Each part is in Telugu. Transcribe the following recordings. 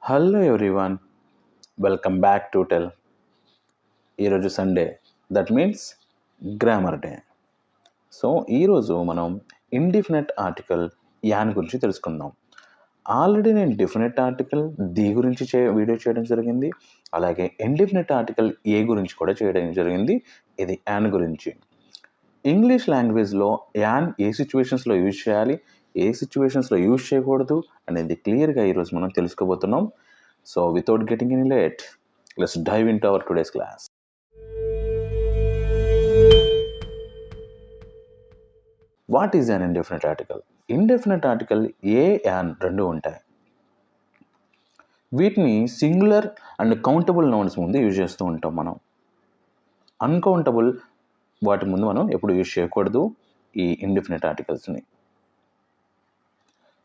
Hello everyone, welcome back to tell. ఈరోజు Sunday, that means grammar day. So ఈరోజు మనం ఇండిఫినెట్ ఆర్టికల్ యాన్ గురించి తెలుసుకుందాం. ఆల్రెడీ నేను డెఫినెట్ ఆర్టికల్ ది గురించి వీడియో చేయడం జరిగింది. అలాగే ఇండిఫినెట్ ఆర్టికల్ ఏ గురించి కూడా చేయడం జరిగింది. ఇది యాన్ గురించి. ఇంగ్లీష్ లాంగ్వేజ్లో యాన్ ఏ సిచ్యువేషన్స్లో యూజ్ చేయాలి, ఏ సిచ్యువేషన్స్లో యూజ్ చేయకూడదు అనేది క్లియర్గా ఈరోజు మనం తెలుసుకోబోతున్నాం. So without getting any late, let's dive into our today's class. What is an indefinite article? Indefinite article A and రెండు ఉంటాయి. వీటిని సింగులర్ అండ్ కౌంటబుల్ నౌన్స్ ముందు యూజ్ చేస్తూ ఉంటాం మనం. అన్కౌంటబుల్ వాటి ముందు మనం ఎప్పుడు యూజ్ చేయకూడదు ఈ ఇండెఫినెట్ ఆర్టికల్స్ని.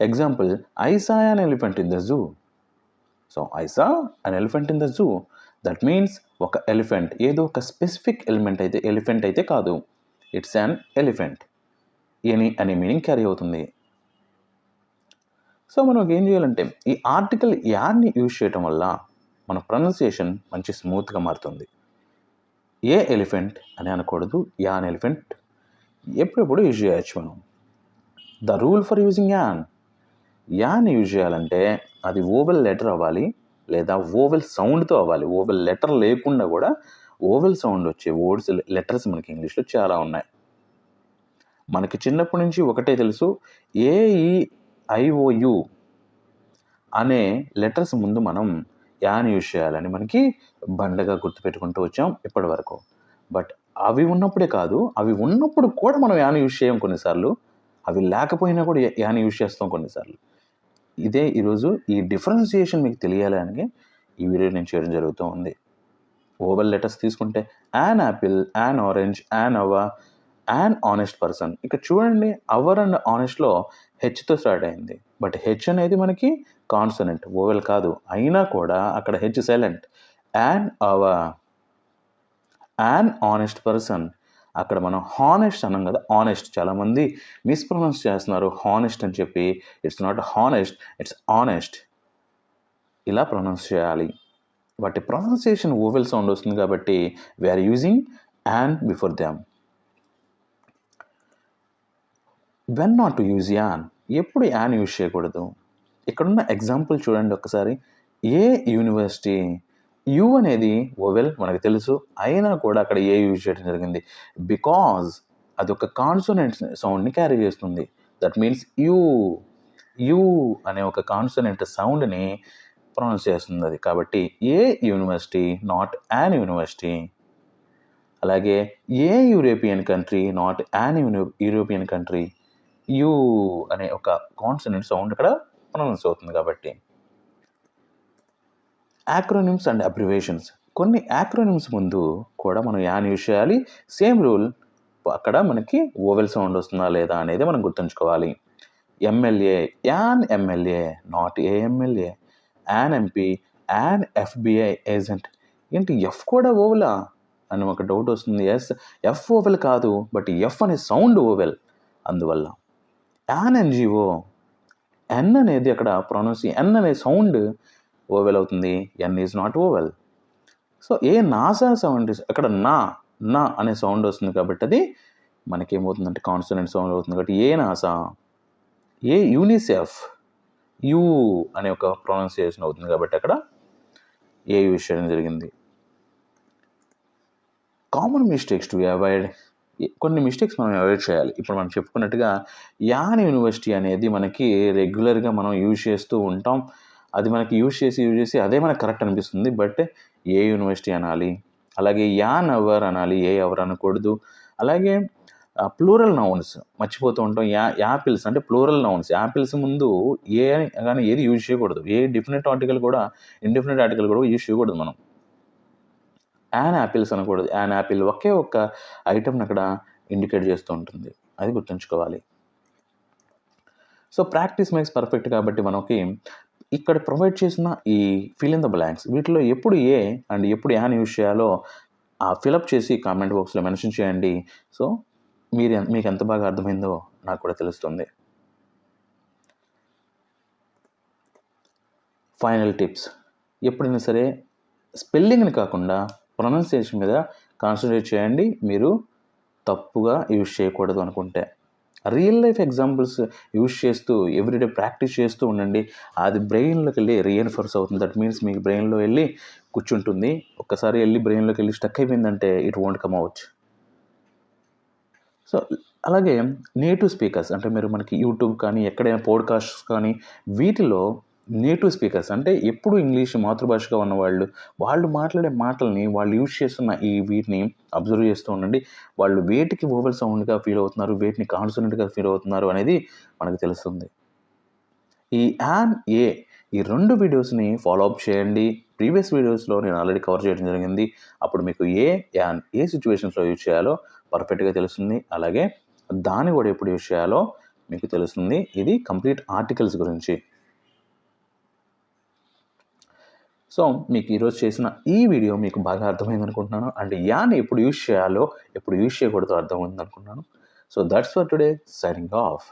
Example, I saw an elephant in the zoo. So I saw an elephant in the zoo. That means ఒక ఎలిఫెంట్, ఏదో ఒక స్పెసిఫిక్ ఎలిఫెంట్ అయితే కాదు, ఇట్స్ అన్ ఎలిఫెంట్ అనే మీనింగ్ క్యారీ అవుతుంది. సో మనం ఏం చేయాలంటే ఈ ఆర్టికల్ యాన్ని యూజ్ చేయటం వల్ల మన ప్రొనౌన్సియేషన్ మంచి స్మూత్గా మారుతుంది. ఏ ఎలిఫెంట్ అని అనకూడదు, యాన్ ఎలిఫెంట్ ఎప్పుడెప్పుడు యూజ్ చేయొచ్చు మనం. The rule for using an use చేయాలంటే అది ఓవెల్ లెటర్ అవ్వాలి లేదా ఓవెల్ సౌండ్తో అవ్వాలి. ఓవెల్ లెటర్ లేకుండా కూడా ఓవెల్ సౌండ్ వచ్చే లెటర్స్ మనకి ఇంగ్లీష్లో చాలా ఉన్నాయి. మనకి చిన్నప్పటి నుంచి ఒకటే తెలుసు, AEIOU అనే లెటర్స్ ముందు మనం యాన్ యూజ్ చేయాలని మనకి బండగా గుర్తుపెట్టుకుంటూ వచ్చాం ఇప్పటి వరకు. బట్ అవి ఉన్నప్పుడే కాదు, అవి ఉన్నప్పుడు కూడా మనం యాన్ యూజ్ చేయం కొన్నిసార్లు, అవి లేకపోయినా కూడా యాన్ యూజ్ చేస్తాం కొన్నిసార్లు. ఇదే ఈరోజు ఈ డిఫరెన్సియేషన్ మీకు తెలియాలని ఈ వీడియో నేను చేయడం జరుగుతూ ఉంది. ఓవెల్ లెటర్స్ తీసుకుంటే an apple, an orange, an hour, an honest person. ఇక్కడ చూడండి, అవర్ అండ్ ఆనెస్ట్లో హెచ్తో స్టార్ట్ అయింది. బట్ హెచ్ అనేది మనకి కాన్సనెంట్, ఓవెల్ కాదు. అయినా కూడా అక్కడ H silent. An hour, an honest person. అక్కడ మనం హానెస్ట్ అన్నాం కదా, ఆనెస్ట్. చాలామంది మిస్ప్రొనౌన్స్ చేస్తున్నారు హానెస్ట్ అని చెప్పి. It's not honest, it's honest. ఇలా ప్రొనౌన్స్ చేయాలి. వాటి ప్రొనౌన్సియేషన్ ఓవెల్ సౌండ్ వస్తుంది కాబట్టి we're using an before them. When not to use an, ఎప్పుడు యాన్ యూజ్ చేయకూడదు. ఇక్కడున్న ఎగ్జాంపుల్ చూడండి ఒకసారి. ఏ యూనివర్సిటీ, యు అనేది ఓవెల్ మనకు తెలుసు, అయినా కూడా అక్కడ ఏ యూజ్ చేయడం జరిగింది బికాజ్ అది ఒక కాన్సోనెంట్ సౌండ్ని క్యారీ చేస్తుంది. దట్ మీన్స్ యూ అనే ఒక కాన్సోనెంట్ సౌండ్ని ప్రొనౌన్స్ చేస్తుంది అది. కాబట్టి a university, not an university. అలాగే a European country, not an European country. U అనే ఒక కాన్సోనెంట్ సౌండ్ ఇక్కడ ప్రొనౌన్స్ అవుతుంది కాబట్టి. యాక్రోనిమ్స్ అండ్ అబ్రివేషన్స్, కొన్ని యాక్రోనిమ్స్ ముందు కూడా మనం యాన్ యూజ్ చేయాలి. సేమ్ రూల్, అక్కడ మనకి ఓవెల్ సౌండ్ వస్తుందా లేదా అనేది మనం గుర్తుంచుకోవాలి. MLA, an MLA, not a MLA. An MP, an FBI agent. ఏంటి ఎఫ్ కూడా ఓవెలా అని ఒక డౌట్ వస్తుంది. ఎఫ్ ఓవెల్ కాదు, బట్ ఎఫ్ అనే సౌండ్ ఓవెల్, అందువల్ల. యాన్ NGO, ఎన్ అనేది అక్కడ ఎన్ అనే సౌండ్ ఓవెల్ అవుతుంది, N is not vowel. So a NASA sound, అక్కడ నా అనే సౌండ్ వస్తుంది కాబట్టి అది మనకేమవుతుందంటే కాన్సోనెంట్ సౌండ్ అవుతుంది కాబట్టి ఏ నాసా. ఏ యూనిసెఫ్, యూ అనే ఒక ప్రొనౌన్సియేషన్ అవుతుంది కాబట్టి అక్కడ ఏ యూజ్ చేయడం జరిగింది. కామన్ మిస్టేక్స్ టు అవాయిడ్, కొన్ని మిస్టేక్స్ మనం అవాయిడ్ చేయాలి. ఇప్పుడు మనం చెప్పుకున్నట్టుగా యాన్ యూనివర్సిటీ అనేది మనకి రెగ్యులర్గా మనం యూజ్ చేస్తూ ఉంటాం. అది మనకి యూజ్ చేసి అదే మనకు కరెక్ట్ అనిపిస్తుంది. బట్ ఏ యూనివర్సిటీ అనాలి. అలాగే యాన్ అవర్ అనాలి, ఏ అవర్ అనకూడదు. అలాగే ప్లూరల్ నౌన్స్ మర్చిపోతూ ఉంటాం. యాపిల్స్ అంటే ప్లూరల్ నౌన్స్. యాపిల్స్ ముందు ఏ కానీ ఏది యూజ్ చేయకూడదు. ఏ డెఫినెట్ ఆర్టికల్ కూడా ఇండెఫినెట్ ఆర్టికల్ కూడా యూజ్ చేయకూడదు మనం. యాన్ యాపిల్స్ అనకూడదు. యాన్ యాపిల్ ఒకే ఒక్క ఐటమ్ని అక్కడ ఇండికేట్ చేస్తూ ఉంటుంది, అది గుర్తుంచుకోవాలి. సో ప్రాక్టీస్ మేక్స్ పర్ఫెక్ట్ కాబట్టి మనకి ఇక్కడ ప్రొవైడ్ చేసిన ఈ ఫిల్ ఇన్ ద బ్లాంక్స్, వీటిలో ఎప్పుడు ఏ అండ్ ఎప్పుడు యాన్ యూజ్ చేయాలో ఫిలప్ చేసి కామెంట్ బాక్స్లో మెన్షన్ చేయండి. సో మీకు ఎంత బాగా అర్థమైందో నాకు కూడా తెలుస్తుంది. ఫైనల్ టిప్స్, ఎప్పుడైనా సరే స్పెల్లింగ్ని కాకుండా ప్రొనౌన్సియేషన్ మీద కాన్సన్ట్రేట్ చేయండి. మీరు తప్పుగా యూజ్ చేయకూడదు అనుకుంటే రియల్ లైఫ్ ఎగ్జాంపుల్స్ యూజ్ చేస్తూ ఎవ్రీడే ప్రాక్టీస్ చేస్తూ ఉండండి. అది బ్రెయిన్లోకి వెళ్ళి రీఎన్ఫోర్స్ అవుతుంది. దట్ మీన్స్ మీకు బ్రెయిన్లో వెళ్ళి కూర్చుంటుంది. ఒక్కసారి వెళ్ళి బ్రెయిన్లోకి వెళ్ళి స్టక్ అయిపోయిందంటే it won't come out. So అలాగే నేటివ్ స్పీకర్స్ అంటే మీరు మనకి యూట్యూబ్ కానీ ఎక్కడైనా పోడ్కాస్ట్స్ కానీ వీటిలో నేటివ్ స్పీకర్స్ అంటే ఎప్పుడు ఇంగ్లీష్ మాతృభాషగా ఉన్నవాళ్ళు వాళ్ళు మాట్లాడే మాటల్ని వాళ్ళు యూజ్ చేస్తున్న వీటిని అబ్జర్వ్ చేస్తూ ఉండండి. వాళ్ళు వేటికి వోవెల్ సౌండ్గా ఫీల్ అవుతున్నారు, వేటిని కాన్సోనెంట్గా ఫీల్ అవుతున్నారు అనేది మనకు తెలుస్తుంది. ఈ యాన్ ఏ ఈ 2 వీడియోస్ని ఫాలో అప్ చేయండి. ప్రీవియస్ వీడియోస్లో నేను ఆల్రెడీ కవర్ చేయడం జరిగింది. అప్పుడు మీకు యాన్ ఏ సిచ్యువేషన్స్లో యూజ్ చేయాలో పర్ఫెక్ట్గా తెలుస్తుంది. అలాగే దాన్ని కూడా ఎప్పుడు యూజ్ చేయాలో మీకు తెలుస్తుంది. ఇది కంప్లీట్ ఆర్టికల్స్ గురించి. సో మీకు ఈరోజు చేసిన ఈ వీడియో మీకు బాగా అర్థమైంది అనుకుంటున్నాను. అండ్ యాన్ ఎప్పుడు యూజ్ చేయాలో ఎప్పుడు యూజ్ చేయకూడదో అర్థమైంది అనుకుంటున్నాను. So that's for today, signing off.